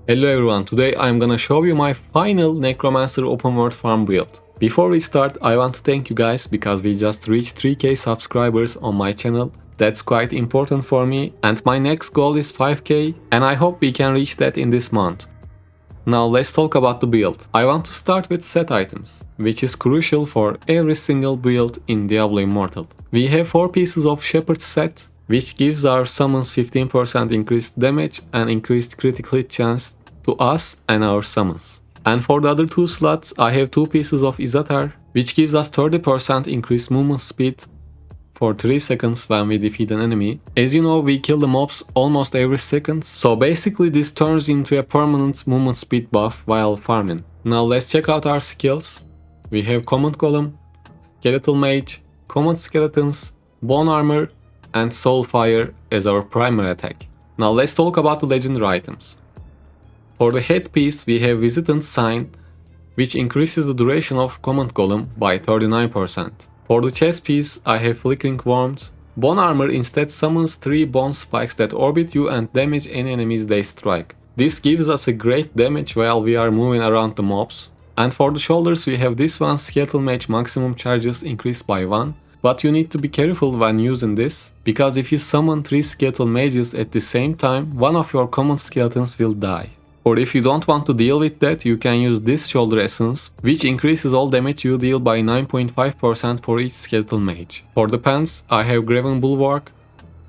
Hello everyone, today I'm gonna show you my final Necromancer open world farm build. Before we start, I want to thank you guys because we just reached 3k subscribers on my channel. That's quite important for me, and my next goal is 5k, and I hope we can reach that in this month. Now let's talk about the build. I want to start with set items, which is crucial for every single build in Diablo Immortal. We have 4 pieces of Shepherd set, which gives our summons 15% increased damage and increased critical hit chance to us and our summons. And for the other 2 slots, I have 2 pieces of Izatar, which gives us 30% increased movement speed for 3 seconds when we defeat an enemy. As you know, we kill the mobs almost every second, so basically this turns into a permanent movement speed buff while farming. Now let's check out our skills. We have Command Golem, Skeletal Mage, Command Skeletons, Bone Armor, and Soulfire as our primary attack. Now let's talk about the legendary items. For the headpiece we have Visitant Sign, which increases the duration of Command Golem by 39%. For the chest piece I have Flickering Warmth. Bone Armor instead summons 3 bone spikes that orbit you and damage any enemies they strike. This gives us a great damage while we are moving around the mobs. And for the shoulders we have this one, Skeletal Mage maximum charges increased by 1. But you need to be careful when using this, because if you summon 3 skeletal mages at the same time, one of your common skeletons will die. Or if you don't want to deal with that, you can use this shoulder essence, which increases all damage you deal by 9.5% for each skeletal mage. For the pants, I have Graven Bulwark.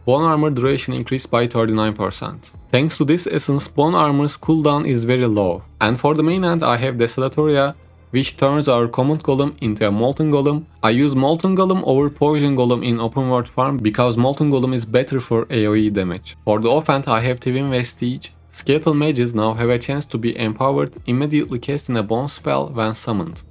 Bone Armor duration increased by 39%. Thanks to this essence, Bone Armor's cooldown is very low. And for the main hand, I have Desolatoria, which turns our Command Golem into a Molten Golem. I use Molten Golem over Poison Golem in open world farm because Molten Golem is better for AoE damage. For the offhand I have Twin Vestige. Skeletal mages now have a chance to be empowered, immediately casting a bone spell when summoned.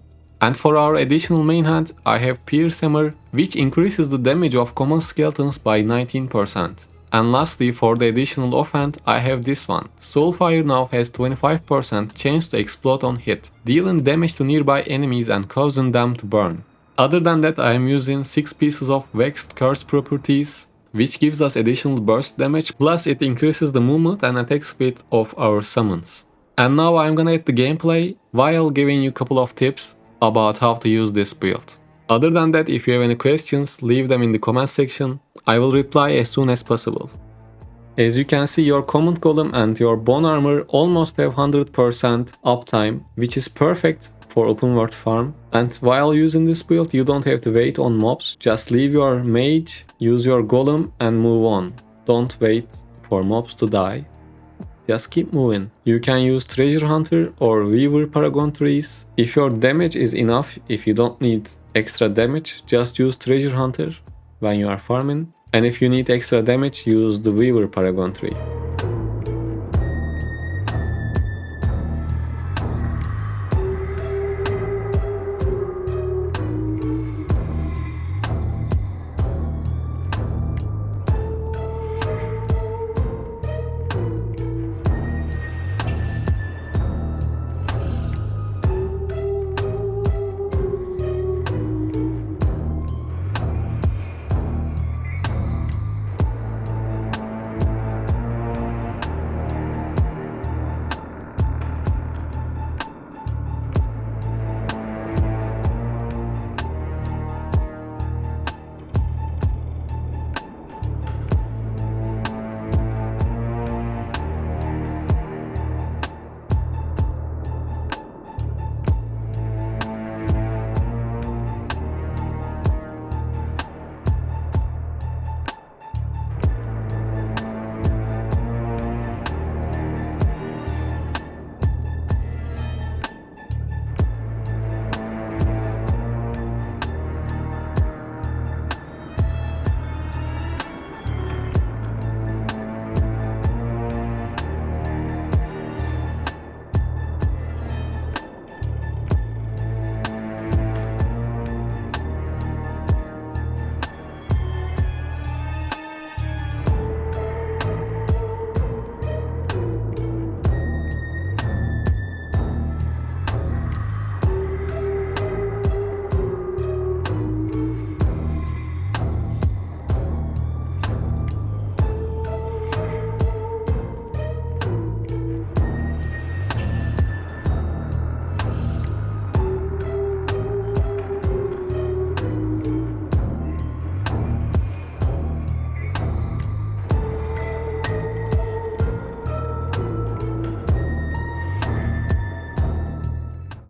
And for our additional main hand I have Pierce Hammer, which increases the damage of common skeletons by 19%. And lastly, for the additional offhand, I have this one. Soulfire now has 25% chance to explode on hit, dealing damage to nearby enemies and causing them to burn. Other than that, I am using 6 pieces of Vexed Curse properties, which gives us additional burst damage, plus it increases the movement and attack speed of our summons. And now I'm gonna add the gameplay while giving you a couple of tips about how to use this build. Other than that, if you have any questions, leave them in the comment section. I will reply as soon as possible. As you can see, your Command Golem and your Bone Armor almost have 100% uptime, which is perfect for open world farm. And while using this build, you don't have to wait on mobs. Just leave your mage, use your golem and move on. Don't wait for mobs to die. Just keep moving. You can use Treasure Hunter or Weaver Paragon trees. If your damage is enough, if you don't need extra damage, just use Treasure Hunter when you are farming. And if you need extra damage, use the Weaver Paragon tree.